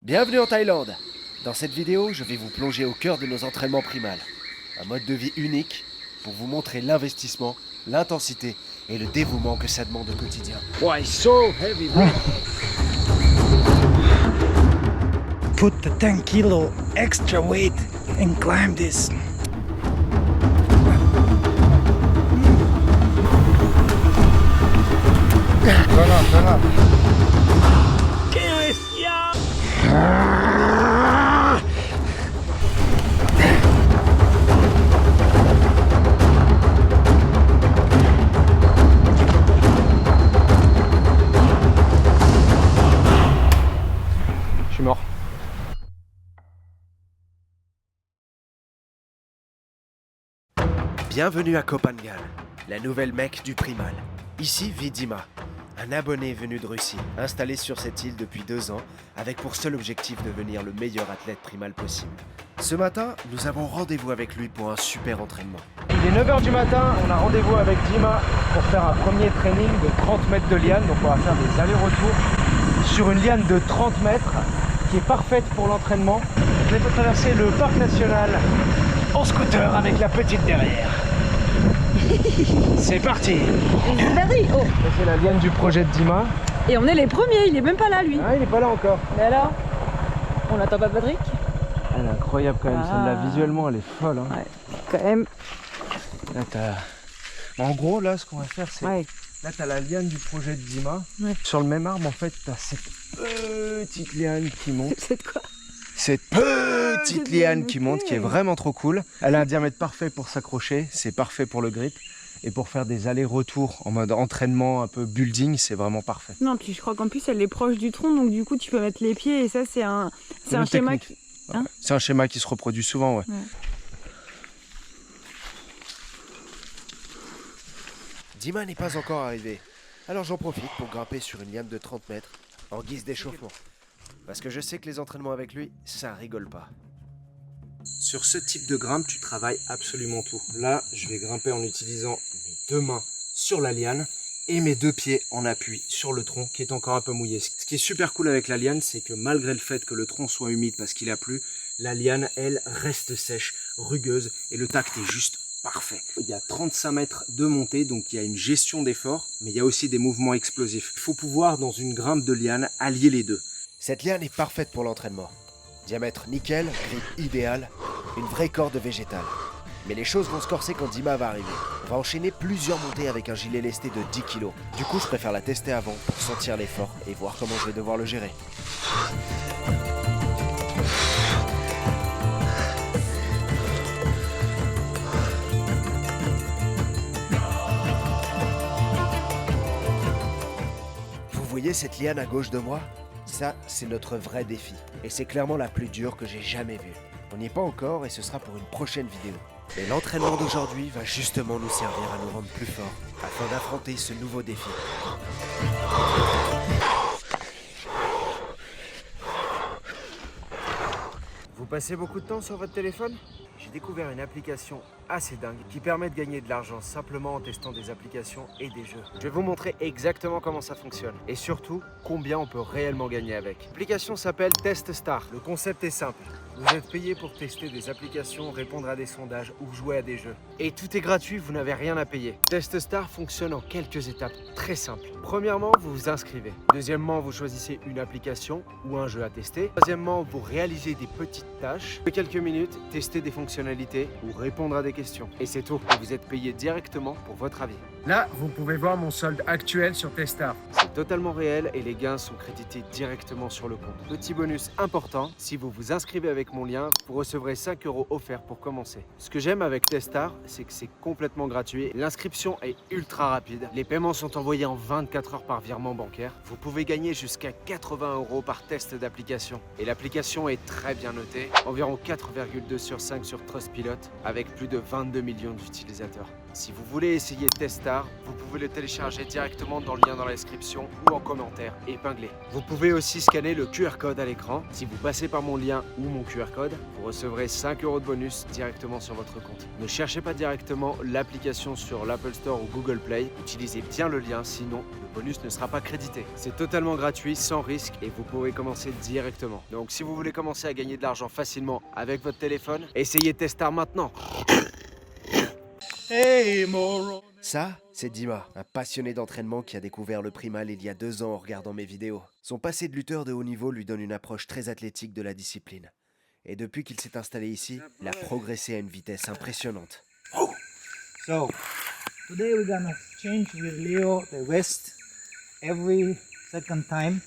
Bienvenue en Thaïlande. Dans cette vidéo, je vais vous plonger au cœur de nos entraînements primals. Un mode de vie unique pour vous montrer l'investissement, l'intensité et le dévouement que ça demande au quotidien. Why so heavy, bro? Put the 10 kilo extra weight and climb this. Turn up. Je suis mort. Bienvenue à Koh Phangan, la nouvelle Mecque du primal. Ici vit Dima, un abonné venu de Russie, installé sur cette île depuis 2 ans, avec pour seul objectif de devenir le meilleur athlète primal possible. Ce matin, nous avons rendez-vous avec lui pour un super entraînement. Il est 9h du matin, on a rendez-vous avec Dima pour faire un premier training de 30 mètres de liane. Donc on va faire des allers-retours sur une liane de 30 mètres qui est parfaite pour l'entraînement. Je vais traverser le parc national en scooter avec la petite derrière. C'est parti. C'est parti. Oh. Ça, c'est la liane du projet de Dima. Et on est les premiers, il est même pas là lui. Ah, il est pas là encore. Mais alors, on n'attend pas Patrick? Elle est incroyable quand même, celle-là, visuellement elle est folle. Hein. Ouais, quand même. Là, en gros, là, ce qu'on va faire, c'est... Ouais. Là, t'as la liane du projet de Dima. Ouais. Sur le même arbre, en fait, t'as cette petite liane qui monte. C'est quoi? Cette petite liane qui monte, qui est vraiment trop cool. Elle a un diamètre parfait pour s'accrocher, c'est parfait pour le grip. Et pour faire des allers-retours en mode entraînement, un peu building, c'est vraiment parfait. Non, puis je crois qu'en plus elle est proche du tronc, donc du coup tu peux mettre les pieds et ça c'est un schéma technique. qui... Hein, C'est un schéma qui se reproduit souvent, ouais. Dima n'est pas encore arrivé, alors j'en profite pour grimper sur une liane de 30 mètres en guise d'échauffement. Parce que je sais que les entraînements avec lui, ça rigole pas. Sur ce type de grimpe, tu travailles absolument tout. Là, je vais grimper en utilisant mes 2 mains sur la liane et mes 2 pieds en appui sur le tronc qui est encore un peu mouillé. Ce qui est super cool avec la liane, c'est que malgré le fait que le tronc soit humide parce qu'il a plu, la liane, elle, reste sèche, rugueuse et le tact est juste parfait. Il y a 35 mètres de montée, donc il y a une gestion d'effort, mais il y a aussi des mouvements explosifs. Il faut pouvoir, dans une grimpe de liane, allier les deux. Cette liane est parfaite pour l'entraînement. Diamètre nickel, grip idéal, une vraie corde végétale. Mais les choses vont se corser quand Dima va arriver. On va enchaîner plusieurs montées avec un gilet lesté de 10 kg. Du coup, je préfère la tester avant pour sentir l'effort et voir comment je vais devoir le gérer. Vous voyez cette liane à gauche de moi ? Ça, c'est notre vrai défi. Et c'est clairement la plus dure que j'ai jamais vue. On n'y est pas encore et ce sera pour une prochaine vidéo. Mais l'entraînement d'aujourd'hui va justement nous servir à nous rendre plus forts afin d'affronter ce nouveau défi. Vous passez beaucoup de temps sur votre téléphone ? J'ai découvert une application assez dingue qui permet de gagner de l'argent simplement en testant des applications et des jeux. Je vais vous montrer exactement comment ça fonctionne et surtout combien on peut réellement gagner avec. L'application s'appelle TestStar. Le concept est simple. Vous êtes payé pour tester des applications, répondre à des sondages ou jouer à des jeux. Et tout est gratuit, vous n'avez rien à payer. TestStar fonctionne en quelques étapes très simples. Premièrement, vous vous inscrivez. Deuxièmement, vous choisissez une application ou un jeu à tester. Troisièmement, vous réalisez des petites tâches. De quelques minutes, testez des fonctionnalités ou répondre à des questions. Et c'est tout. Vous êtes payé directement pour votre avis. Là, vous pouvez voir mon solde actuel sur Testar. C'est totalement réel et les gains sont crédités directement sur le compte. Petit bonus important, si vous vous inscrivez avec mon lien, vous recevrez 5 € offerts pour commencer. Ce que j'aime avec Testar, c'est que c'est complètement gratuit. L'inscription est ultra rapide. Les paiements sont envoyés en 24 heures par virement bancaire. Vous pouvez gagner jusqu'à 80 € par test d'application. Et l'application est très bien notée, environ 4,2 sur 5 sur Trustpilot, avec plus de 22 millions d'utilisateurs. Si vous voulez essayer Testar, vous pouvez le télécharger directement dans le lien dans la description ou en commentaire épinglé. Vous pouvez aussi scanner le QR code à l'écran. Si vous passez par mon lien ou mon QR code, vous recevrez 5 € de bonus directement sur votre compte. Ne cherchez pas directement l'application sur l'Apple Store ou Google Play. Utilisez bien le lien, sinon le bonus ne sera pas crédité. C'est totalement gratuit, sans risque et vous pouvez commencer directement. Donc si vous voulez commencer à gagner de l'argent facilement avec votre téléphone, essayez Testar maintenant. Ça, c'est Dima, un passionné d'entraînement qui a découvert le primal il y a 2 ans en regardant mes vidéos. Son passé de lutteur de haut niveau lui donne une approche très athlétique de la discipline. Et depuis qu'il s'est installé ici, il a progressé à une vitesse impressionnante. So, today we're gonna change with Leo the west every second time.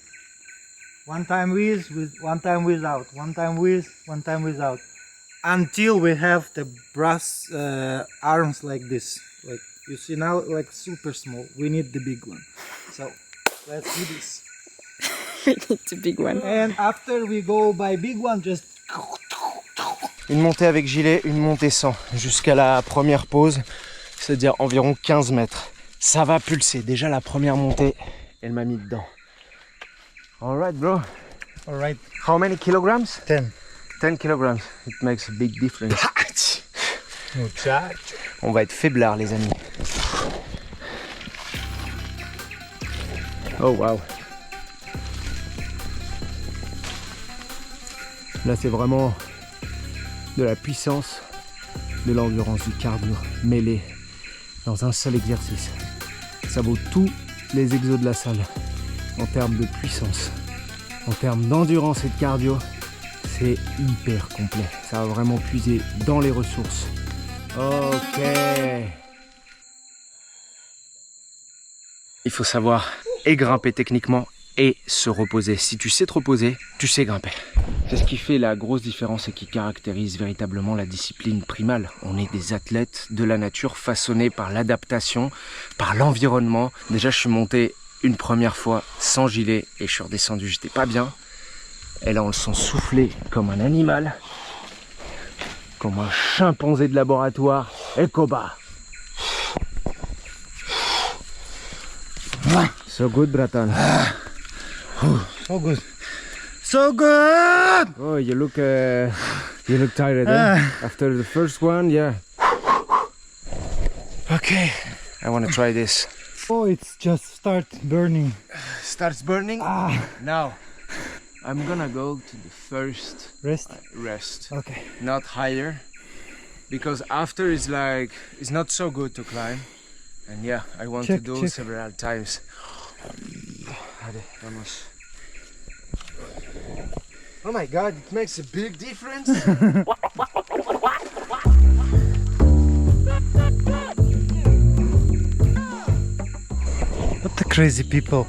One time with, one time without, one time with, one time without. Until we have the brass arms like this. Like you see now, like super small. We need the big one. So let's do this. It's a big one. And after we go by big one, just Une montée avec gilet, une montée sans, jusqu'à la première pause, c'est-à-dire environ 15 mètres. Ça va pulser. Déjà la première montée, elle m'a mis dedans. Alright bro. alright. How many kilograms? 10. 10 kilograms. It makes a big difference. Muchacho. On va être faiblards les amis. Oh wow. Là c'est vraiment de la puissance, de l'endurance, du cardio mêlé dans un seul exercice. Ça vaut tous les exos de la salle en termes de puissance, en termes d'endurance et de cardio. C'est hyper complet. Ça va vraiment puiser dans les ressources. Ok. Il faut savoir et grimper techniquement et se reposer. Si tu sais te reposer, tu sais grimper. C'est ce qui fait la grosse différence et qui caractérise véritablement la discipline primale. On est des athlètes de la nature façonnés par l'adaptation, par l'environnement. Déjà, je suis monté une première fois sans gilet et je suis redescendu, j'étais pas bien. Et là, on le sent souffler comme un animal, comme un chimpanzé de laboratoire. Et Koba. So good, bratan. So good. So good! Oh, you look tired, eh? After the first one, yeah. Okay, I want to try this. Oh, it's just start burning. Starts burning? Now, I'm gonna go to the first Rest? rest, Okay. not higher, because after it's like, it's not so good to climb. And yeah, I want to do several times. Allez, vamos. Oh my god, it makes a big difference. What the crazy people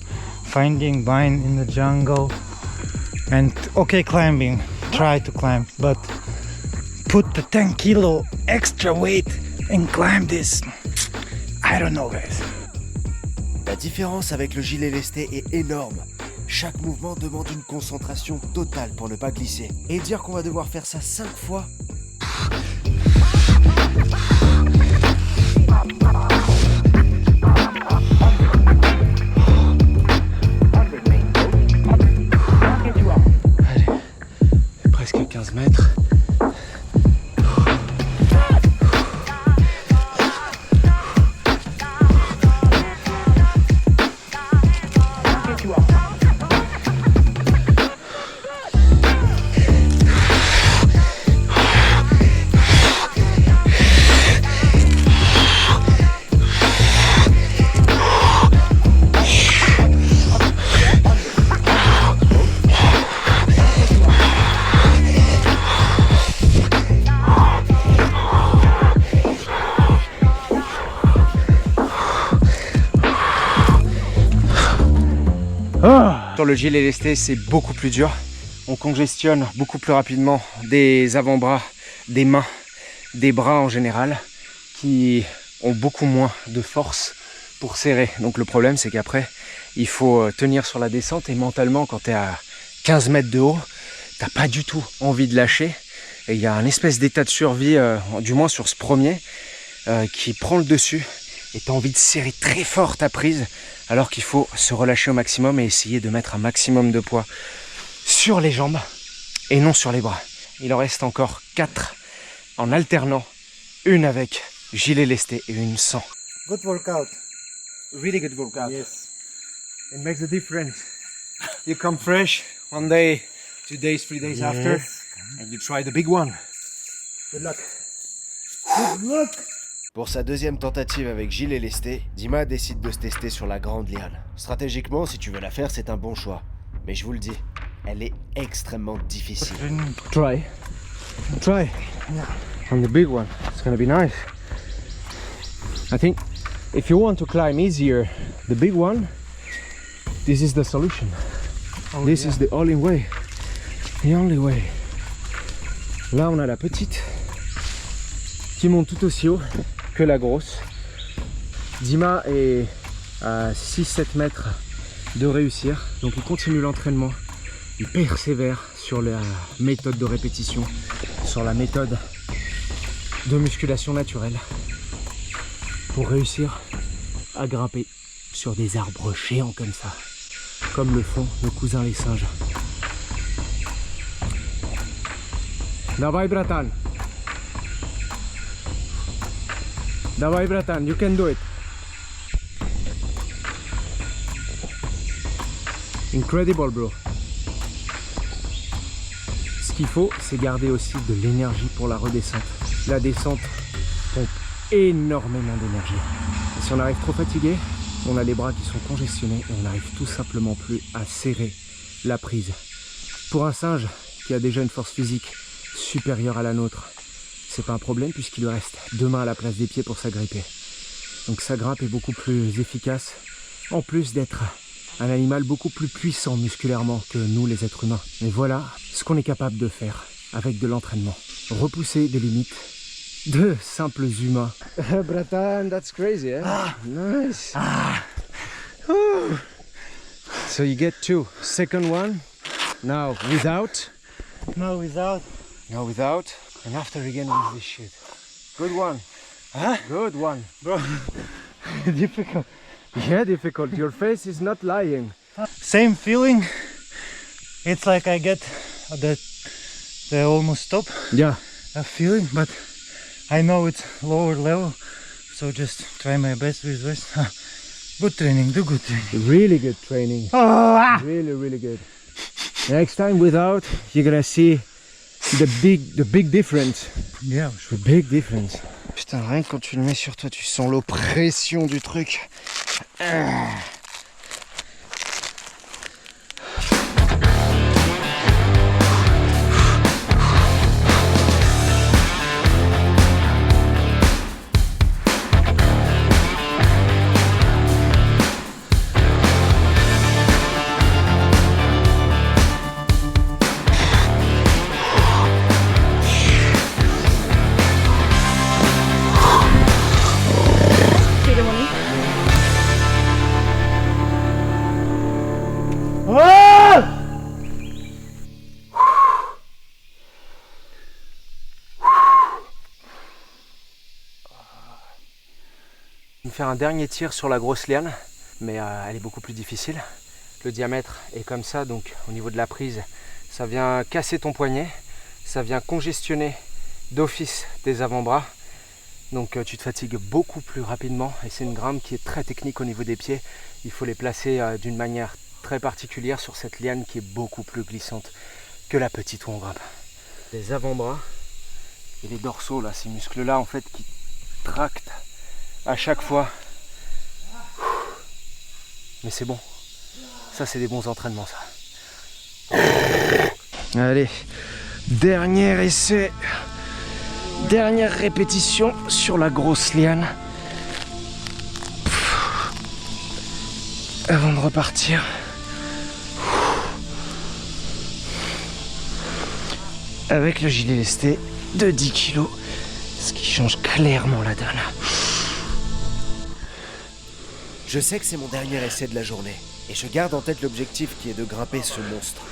finding wine in the jungle and okay climbing, try to climb, but put the 10 kilo extra weight and climb this. I don't know guys. La différence avec le gilet lesté est énorme. Chaque mouvement demande une concentration totale pour ne pas glisser. Et dire qu'on va devoir faire ça 5 fois. Allez, presque 15 mètres. Sur le gilet lesté, c'est beaucoup plus dur. On congestionne beaucoup plus rapidement des avant-bras, des mains, des bras en général, qui ont beaucoup moins de force pour serrer. Donc le problème, c'est qu'après, il faut tenir sur la descente et mentalement, quand tu es à 15 mètres de haut, t'as pas du tout envie de lâcher. Et il y a un espèce d'état de survie, du moins sur ce premier, qui prend le dessus et tu as envie de serrer très fort ta prise alors qu'il faut se relâcher au maximum et essayer de mettre un maximum de poids sur les jambes et non sur les bras. Il en reste encore 4 en alternant, une avec gilet lesté et une sans. Good workout. Really good workout. Yes. It makes a difference. You come fresh one day, 2 days, 3 days after, and you try the big one. Good luck. Good luck. Pour sa deuxième tentative avec gilet lesté, Dima décide de se tester sur la grande liane. Stratégiquement, si tu veux la faire, c'est un bon choix. Mais je vous le dis, elle est extrêmement difficile. Try. On the big one. It's gonna be nice. I think if you want to climb easier, the big one, this is the solution. This is the only way. The only way. Là, on a la petite qui monte tout aussi haut que la grosse. Dima est à 6-7 mètres de réussir, donc il continue l'entraînement, il persévère sur la méthode de répétition, sur la méthode de musculation naturelle pour réussir à grimper sur des arbres géants comme ça, comme le font nos cousins les singes. Dawaj bratan! Dawaj bratan, you can do it! Incredible bro! Ce qu'il faut, c'est garder aussi de l'énergie pour la redescente. La descente pompe énormément d'énergie. Et si on arrive trop fatigué, on a les bras qui sont congestionnés et on n'arrive tout simplement plus à serrer la prise. Pour un singe qui a déjà une force physique supérieure à la nôtre, c'est pas un problème puisqu'il lui reste 2 mains à la place des pieds pour s'agripper. Donc sa grimpe est beaucoup plus efficace, en plus d'être un animal beaucoup plus puissant musculairement que nous les êtres humains. Mais voilà ce qu'on est capable de faire avec de l'entraînement. Repousser des limites de simples humains. Bratan, that's crazy, eh? Nice. So you get 2. Second one, now without. No, without. Now without. And after again with this shit. Good one. Huh? Good one. Bro, difficult. Yeah, difficult. Your face is not lying. Same feeling. It's like I get the almost stop Yeah. feeling, but I know it's lower level, so just try my best with this. Good training, do good training. Really good training. Oh, Really, really good. Next time without, you're gonna see the big difference. yeah, The big difference. Putain, rien que quand tu le mets sur toi, tu sens l'oppression du truc. Je vais faire un dernier tir sur la grosse liane, mais elle est beaucoup plus difficile. Le diamètre est comme ça, donc au niveau de la prise, ça vient casser ton poignet, ça vient congestionner d'office tes avant-bras, donc tu te fatigues beaucoup plus rapidement et c'est une grimpe qui est très technique au niveau des pieds. Il faut les placer d'une manière très particulière sur cette liane qui est beaucoup plus glissante que la petite où on grimpe. Les avant-bras et les dorsaux, là, ces muscles-là en fait qui tractent à chaque fois. Mais c'est bon. Ça, c'est des bons entraînements, ça. Allez, dernier essai. Dernière répétition sur la grosse liane. Avant de repartir. Avec le gilet lesté de 10 kg. Ce qui change clairement la donne. Je sais que c'est mon dernier essai de la journée, et je garde en tête l'objectif qui est de grimper ce monstre.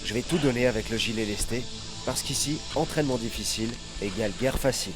Je vais tout donner avec le gilet lesté, parce qu'ici, entraînement difficile égale guerre facile.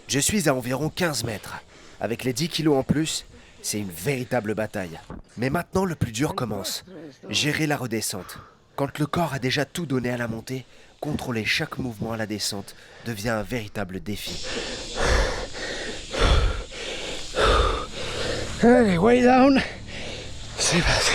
Je suis à environ 15 mètres. Avec les 10 kilos en plus, c'est une véritable bataille. Mais maintenant, le plus dur commence. Gérer la redescente. Quand le corps a déjà tout donné à la montée, contrôler chaque mouvement à la descente devient un véritable défi. Allez, way down. C'est parti.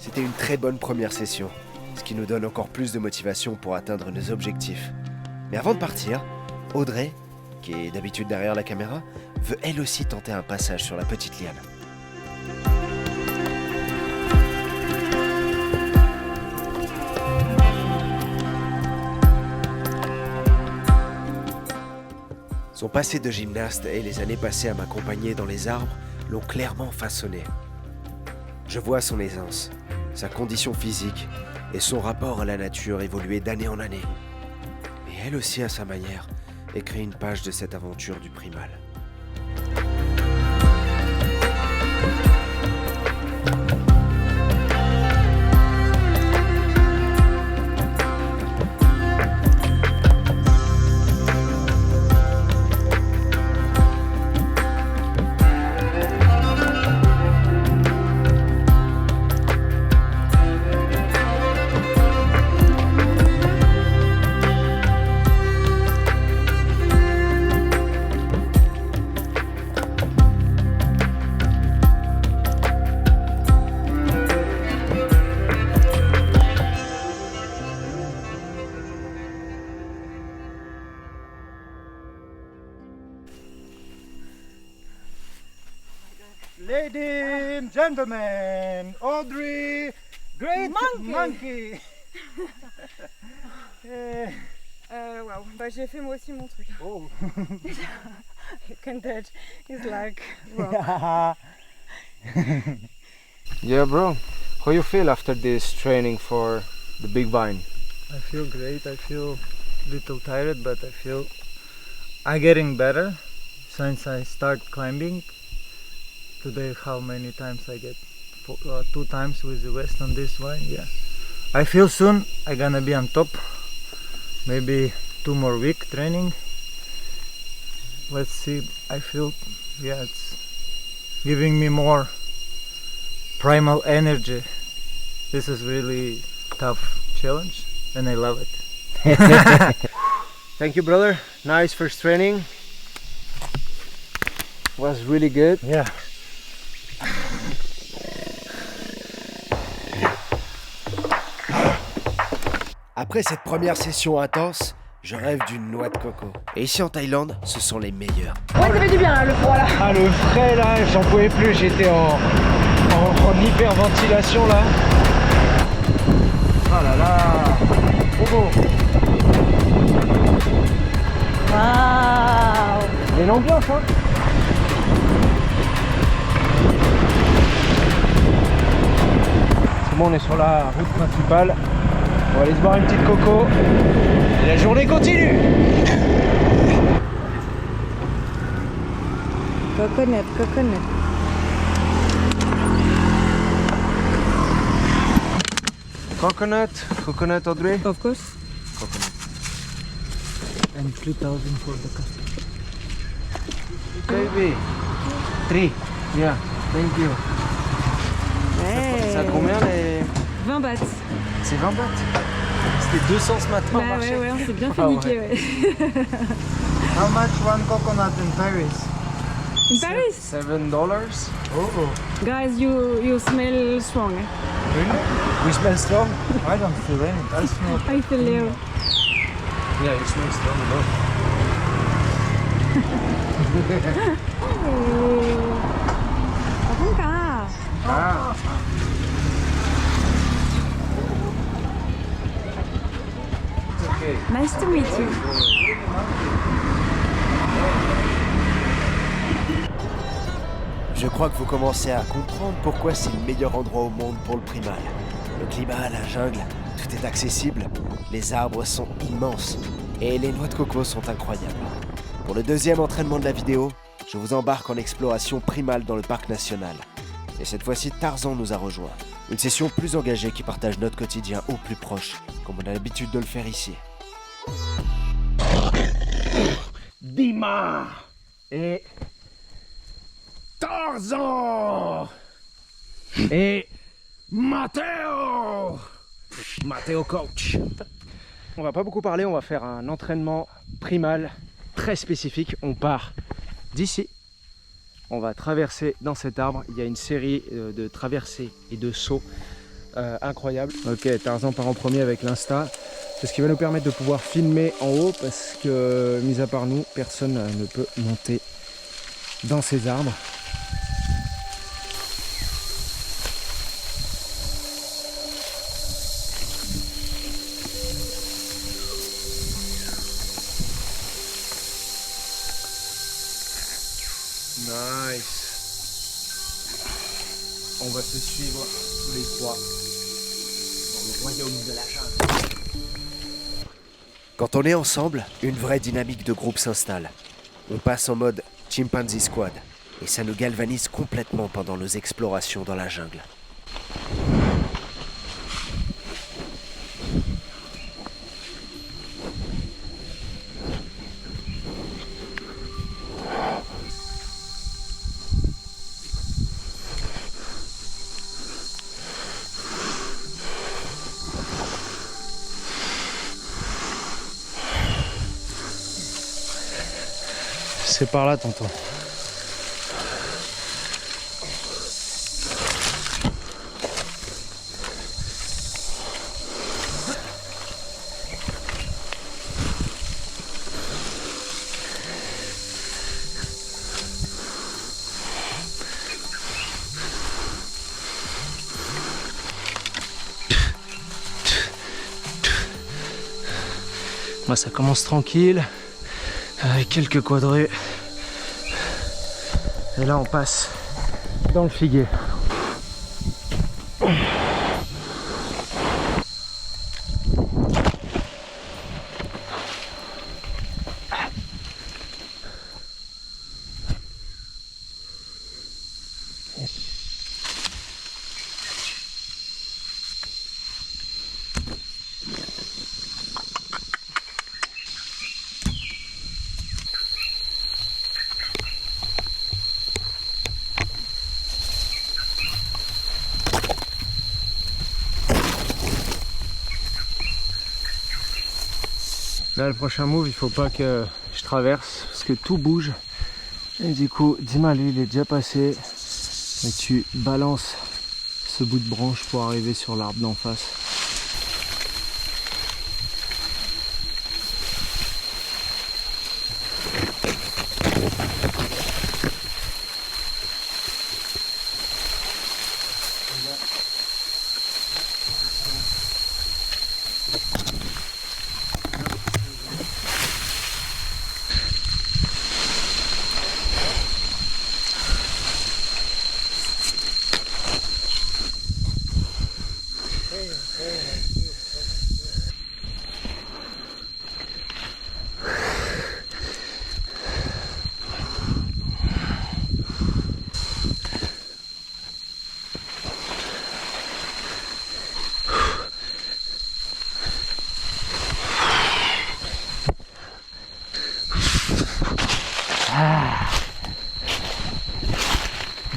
C'était une très bonne première session, ce qui nous donne encore plus de motivation pour atteindre nos objectifs. Mais avant de partir, Audrey, qui est d'habitude derrière la caméra, veut elle aussi tenter un passage sur la petite liane. Son passé de gymnaste et les années passées à m'accompagner dans les arbres l'ont clairement façonné. Je vois son aisance, sa condition physique et son rapport à la nature évoluer d'année en année. Et elle aussi, à sa manière, écrit une page de cette aventure du primal. Ladies and gentlemen, Audrey, great monkey. Waouh, bah j'ai fait moi aussi mon truc. Oh. You can touch. It's like wow. Yeah, bro. How you feel after this training for the big vine? I feel great. I feel a little tired, but I feel I'm getting better since I start climbing. Today, how many times I get? 2 times with the west on this vine. Yeah, I feel soon I'm gonna be on top. Maybe 2 more week training. Let's see. I feel, yeah, it's giving me more primal energy. This is really tough challenge, and I love it. Thank you, brother. Nice first training. Was really good. Yeah. Après cette première session intense, Je rêve d'une noix de coco. Et ici en Thaïlande, ce sont les meilleurs. Ouais, ça fait du bien là, le froid là. Ah, le frais là, j'en pouvais plus, j'étais en hyperventilation là. Ah là là, trop beau. Waouh. Il y a une ambiance, hein. C'est bon, on est sur la route principale. On va aller se boire une petite coco. Et la journée continue. Coconut, coconut. Coconut Audrey. Of course. And 3,000 for the customer. Baby. 3. Yeah, thank you. Ouais. Ça a combien les... 20 bahts. C'est 20 bahts. C'était 200 ce matin au Bah marché. ouais, on s'est bien fait Ah ouais. niquer, ouais. How much one coconut in Paris? In Paris? $7. Oh, Guys, you smell strong. really? We smell strong. I don't feel any. I smell. I feel Leo. Yeah, you smell strong enough. Bonjour. Ah. Okay. Nice to meet you. Je crois que vous commencez à comprendre pourquoi c'est le meilleur endroit au monde pour le primal. Le climat, la jungle, tout est accessible, les arbres sont immenses et les noix de coco sont incroyables. Pour le deuxième entraînement de la vidéo, je vous embarque en exploration primale dans le parc national. Et cette fois-ci, Tarzan nous a rejoints. Une session plus engagée qui partage notre quotidien au plus proche, comme on a l'habitude de le faire ici. Dima et Tarzan et Matteo coach. On va pas beaucoup parler, on va faire un entraînement primal très spécifique. On part d'ici, on va traverser dans cet arbre. Il y a une série de traversées et de sauts incroyables. Ok, Tarzan part en premier avec l'Insta. C'est ce qui va nous permettre de pouvoir filmer en haut parce que, mis à part nous, personne ne peut monter dans ces arbres. Nice. On va se suivre tous les trois dans le royaume de la jungle. Quand on est ensemble, une vraie dynamique de groupe s'installe. On passe en mode Chimpanzee Squad et ça nous galvanise complètement pendant nos explorations dans la jungle. C'est par là, tonton. Moi, ça commence tranquille, avec quelques quadrés. Et là, on passe dans le figuier. Là, le prochain move, il faut pas que je traverse parce que tout bouge. Et du coup, Dima, lui, il est déjà passé. Et tu balances ce bout de branche pour arriver sur l'arbre d'en face.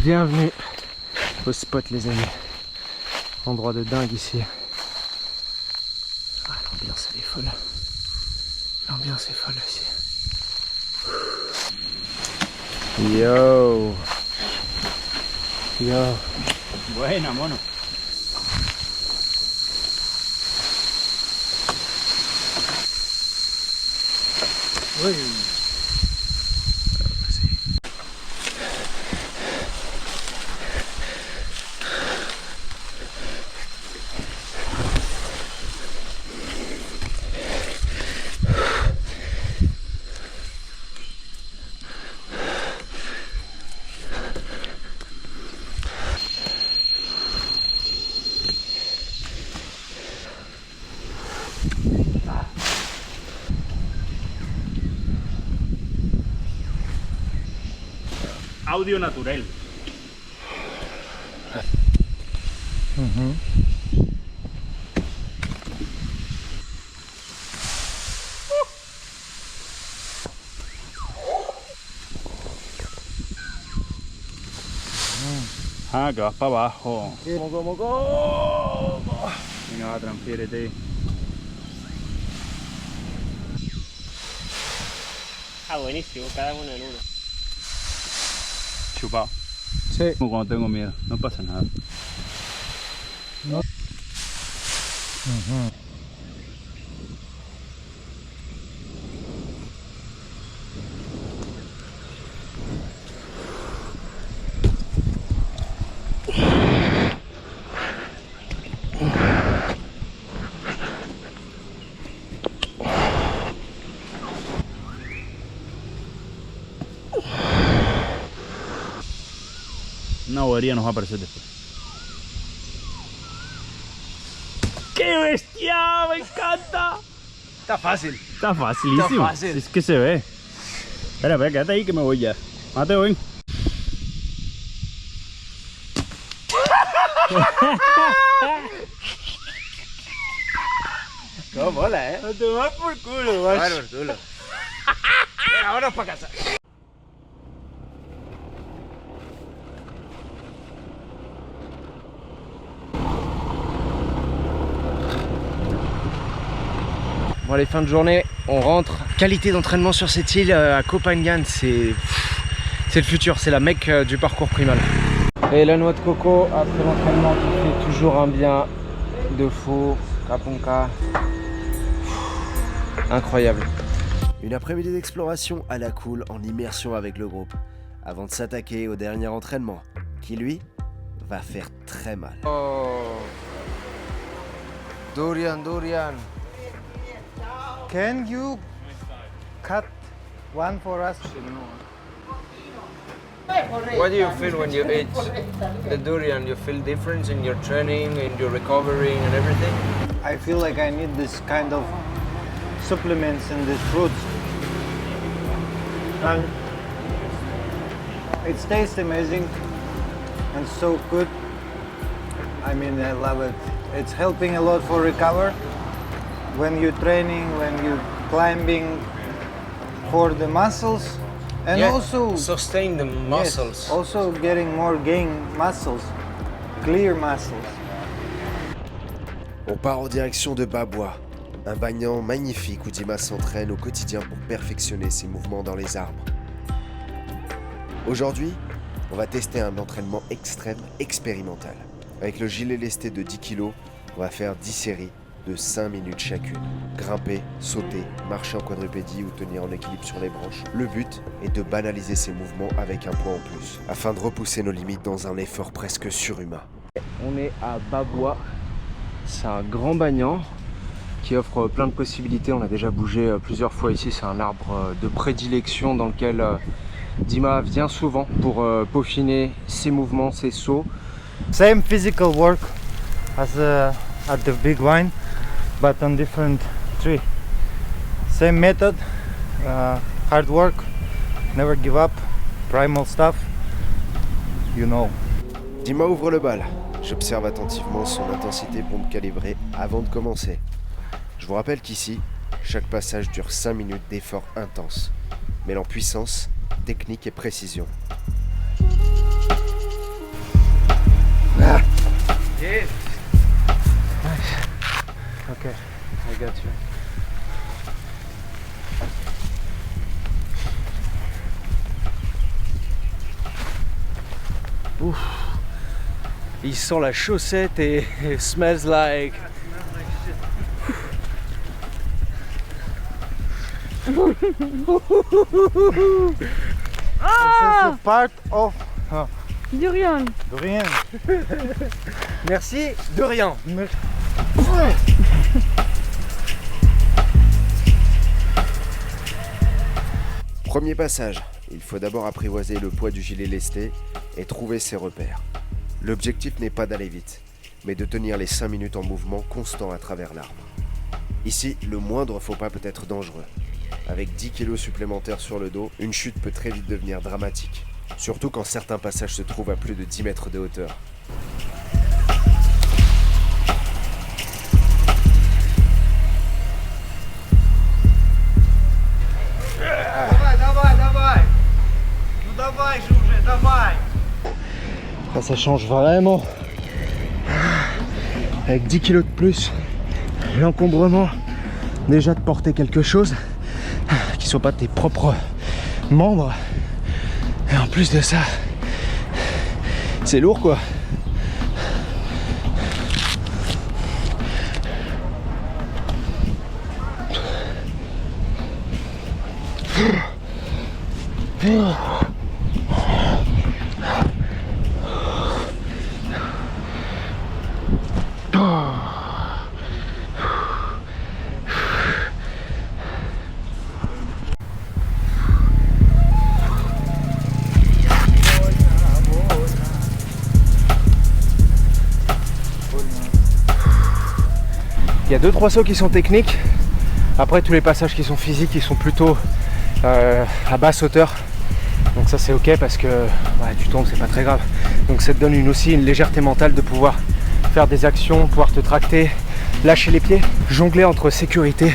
Bienvenue au spot les amis. Endroit de dingue ici. Ah, l'ambiance elle est folle. L'ambiance est folle ici. Yo. Yo. Buena, mono. Uy. Audio natural. Ah, que vas para abajo. Venga, va, transfiérete. Ah, buenísimo, cada uno en uno. Chupado. Sí. Como cuando tengo miedo, no pasa nada. Una bobería nos va a aparecer después. ¡Qué bestia! ¡Me encanta! Está fácil. Está facilísimo. Está fácil. Es que se ve. Espera, espera, quédate ahí que me voy ya. Mateo, ven. No mola, No te vas por culo, Bueno, por culo. Venga, vámonos para casa. Bon allez, fin de journée, on rentre. Qualité d'entraînement sur cette île à Koh Phangan, c'est le futur, c'est la Mecque du parcours primal. Et la noix de coco après l'entraînement qui fait toujours un bien de fou. Kapunka. Incroyable. Une après-midi d'exploration à la cool en immersion avec le groupe, avant de s'attaquer au dernier entraînement, qui lui, va faire très mal. Oh. Durian, Durian. Can you cut one for us? What do you feel when you eat the durian? You feel difference in your training, in your recovering and everything? I feel like I need this kind of supplements in these fruits. And it tastes amazing and so good. I mean, I love it. It's helping a lot for recover. When you're training, when you're climbing for the muscles, and Yeah, also sustain the muscles. yes, also getting more gain muscles, clear muscles. On part en direction de Babwa, un banyan magnifique où Dima s'entraîne au quotidien pour perfectionner ses mouvements dans les arbres. Aujourd'hui, on va tester un entraînement extrême expérimental. Avec le gilet lesté de 10 kg, on va faire 10 séries de 5 minutes chacune. Grimper, sauter, marcher en quadrupédie ou tenir en équilibre sur les branches. Le but est de banaliser ces mouvements avec un poids en plus, afin de repousser nos limites dans un effort presque surhumain. On est à Babwa, c'est un grand banyan qui offre plein de possibilités. On a déjà bougé plusieurs fois ici, c'est un arbre de prédilection dans lequel Dima vient souvent pour peaufiner ses mouvements, ses sauts. Same physical work as at the big wine, but on different tree. Same method, hard work, never give up, primal stuff, you know. Dima ouvre le bal. J'observe attentivement son intensité pour me calibrer avant de commencer. Je vous rappelle qu'ici, chaque passage dure 5 minutes d'effort intense, mêlant puissance technique et précision. Yes. Nice. Ok, I got you. Ouf. Il sent la chaussette et it smells like. This is part of Durian. durian. Merci de rien. Premier passage, il faut d'abord apprivoiser le poids du gilet lesté et trouver ses repères. L'objectif n'est pas d'aller vite, mais de tenir les 5 minutes en mouvement constant à travers l'arbre. Ici, le moindre faux pas peut être dangereux. Avec 10 kg supplémentaires sur le dos, une chute peut très vite devenir dramatique. Surtout quand certains passages se trouvent à plus de 10 mètres de hauteur. Ça change vraiment. Avec 10 kg de plus, l'encombrement déjà de porter quelque chose qui soit pas tes propres membres. Et en plus de ça, c'est lourd quoi. Il y a 2-3 sauts qui sont techniques. Après tous les passages qui sont physiques, ils sont plutôt à basse hauteur. Donc ça c'est ok parce que ouais, tu tombes, c'est pas très grave. Donc ça te donne aussi une légèreté mentale de pouvoir faire des actions, pouvoir te tracter, lâcher les pieds, jongler entre sécurité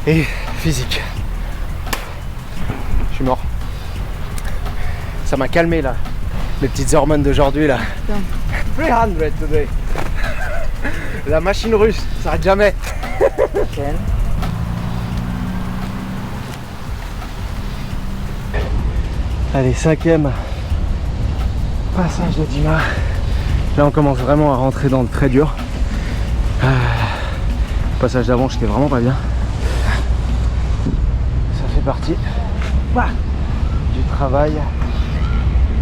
et physique. Je suis mort. Ça m'a calmé là. Les petites hormones d'aujourd'hui là. 300 today. La machine russe, ça s'arrête jamais. Allez, 5e passage de Dima. Là on commence vraiment à rentrer dans le très dur. Le passage d'avant j'étais vraiment pas bien. Ça fait partie du travail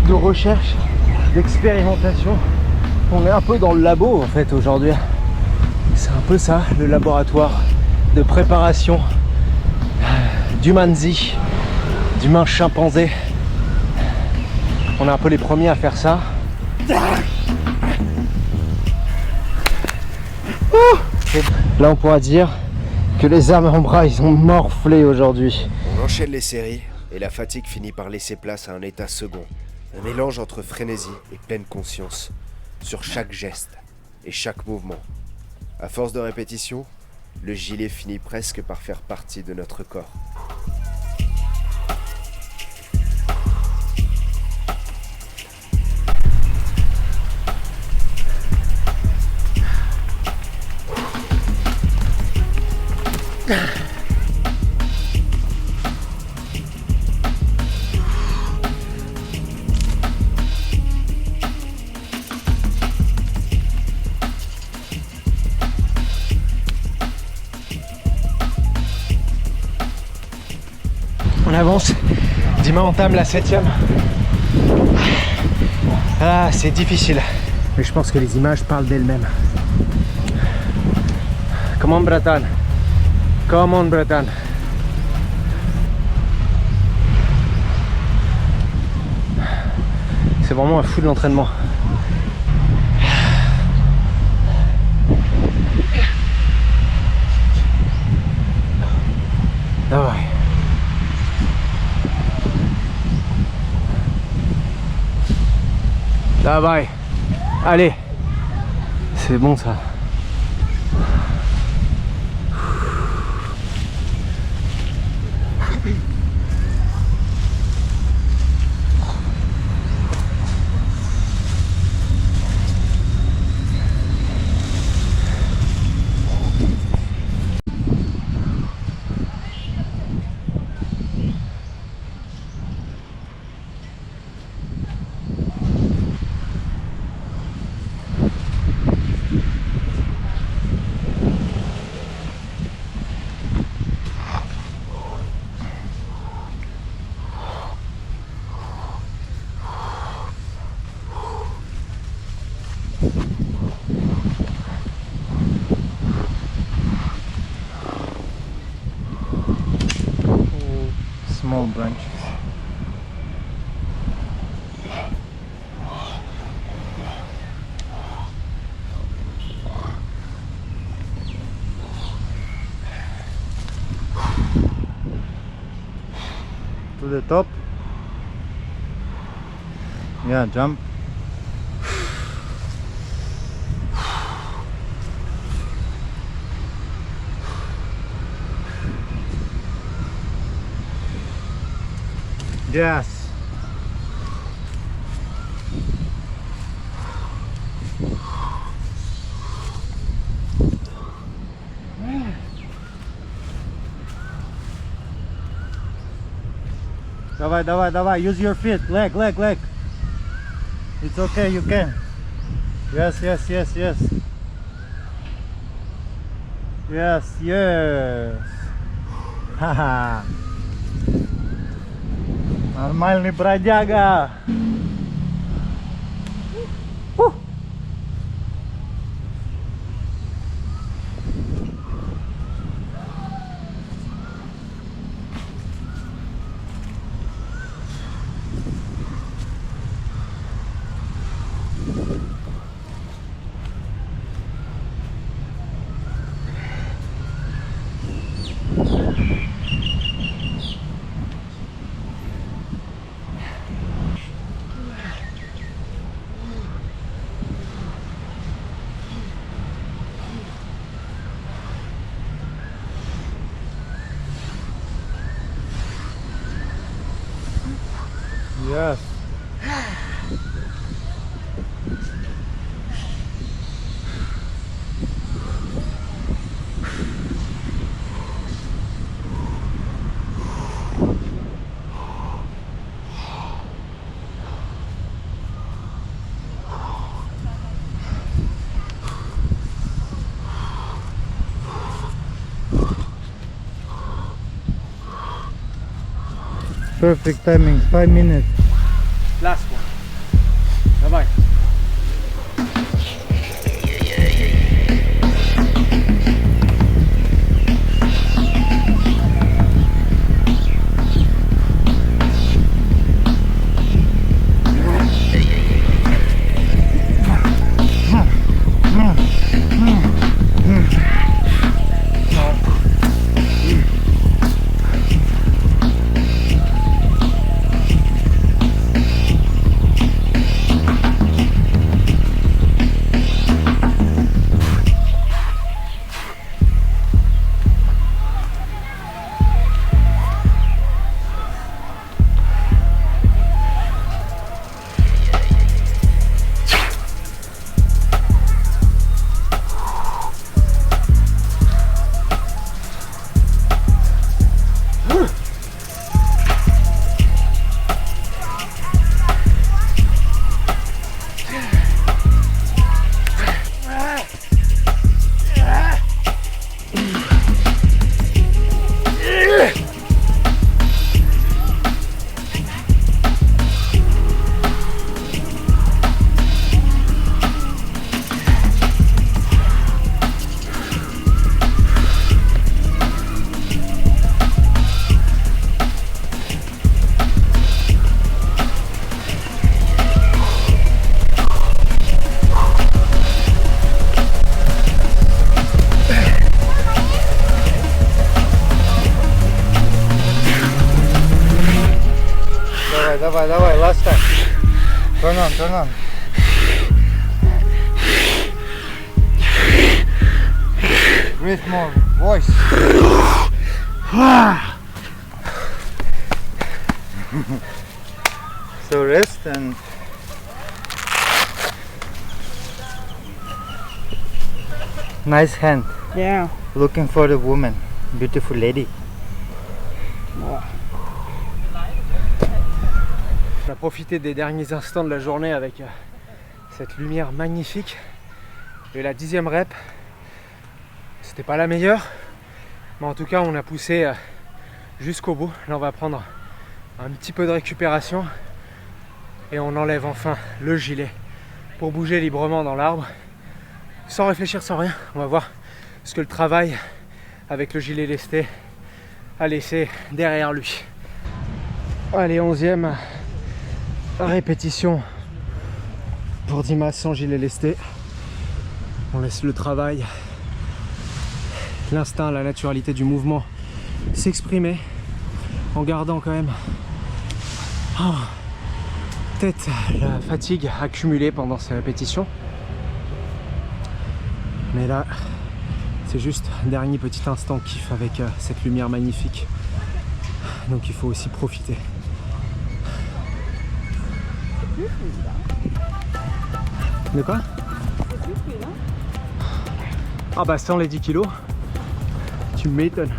de recherche, d'expérimentation. On est un peu dans le labo en fait aujourd'hui. C'est un peu ça, le laboratoire de préparation d'humanzi, d'humain chimpanzé. On est un peu les premiers à faire ça. Là on pourra dire que les avant-bras ils ont morflé aujourd'hui. On enchaîne les séries et la fatigue finit par laisser place à un état second. Un mélange entre frénésie et pleine conscience sur chaque geste et chaque mouvement. À force de répétition, le gilet finit presque par faire partie de notre corps. On avance, Dima entame la 7e. Ah, c'est difficile. Mais je pense que les images parlent d'elles-mêmes. Come on, Bratan. Come on, Bratan. C'est vraiment un fou de l'entraînement. Ah ouais. Là bye. Allez, c'est bon ça. Small branches. To the top. Yeah, jump. Yes. Давай, давай, давай. Use your feet. Leg. It's okay, you can. Yes. Yes. Ха-ха. Нормальный бродяга. Yes. Perfect timing, 5 minutes. Last one. Dawaj. Давай, last time. Turn on. Breathe more, voice. So rest and nice hand. Yeah. Looking for the woman, beautiful lady. On a profité des derniers instants de la journée avec cette lumière magnifique. Et la 10e rep, c'était pas la meilleure, mais en tout cas on a poussé jusqu'au bout. Là on va prendre un petit peu de récupération et on enlève enfin le gilet pour bouger librement dans l'arbre, sans réfléchir, sans rien. On va voir ce que le travail avec le gilet lesté a laissé derrière lui. Allez, 11e répétition pour Dimas sans gilet lesté. On laisse le travail, l'instinct, la naturalité du mouvement s'exprimer en gardant quand même peut-être la fatigue accumulée pendant ces répétitions. Mais là, c'est juste un dernier petit instant kiff avec cette lumière magnifique. Donc il faut aussi profiter. De quoi? Ah bah sans les 10 kilos, tu m'étonnes.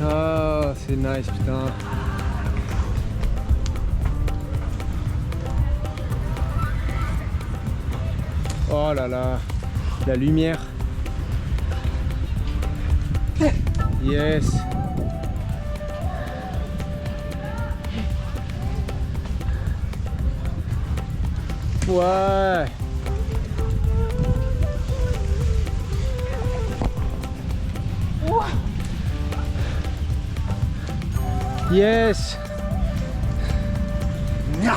Ah, c'est nice, putain. Oh là là, la lumière. Yes. Ouais. Yes.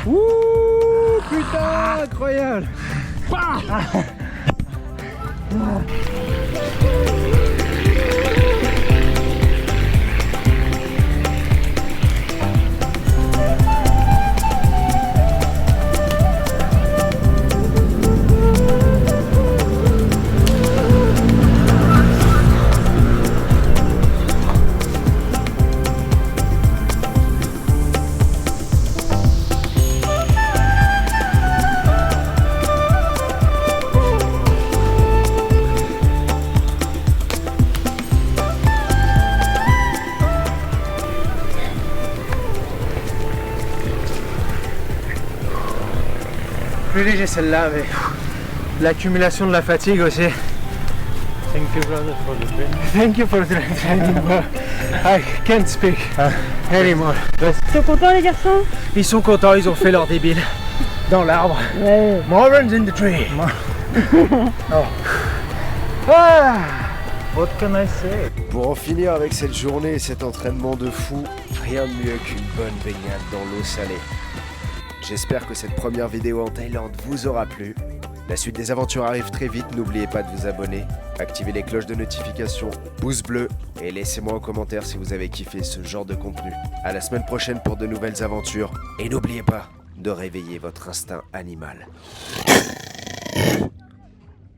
Ouh, putain, incroyable. Plus léger celle-là, mais l'accumulation de la fatigue aussi. Thank you, brother, for the training. Thank you for the training. I can't speak anymore. Ils sont contents les garçons? Ils sont contents, ils ont fait leur débile dans l'arbre. Ouais. More runs in the tree. Oh. Ah. What can I say? Pour en finir avec cette journée et cet entraînement de fou, rien de mieux qu'une bonne baignade dans l'eau salée. J'espère que cette première vidéo en Thaïlande vous aura plu. La suite des aventures arrive très vite, n'oubliez pas de vous abonner, activez les cloches de notification, pouce bleu et laissez-moi en commentaire si vous avez kiffé ce genre de contenu. À la semaine prochaine pour de nouvelles aventures et n'oubliez pas de réveiller votre instinct animal.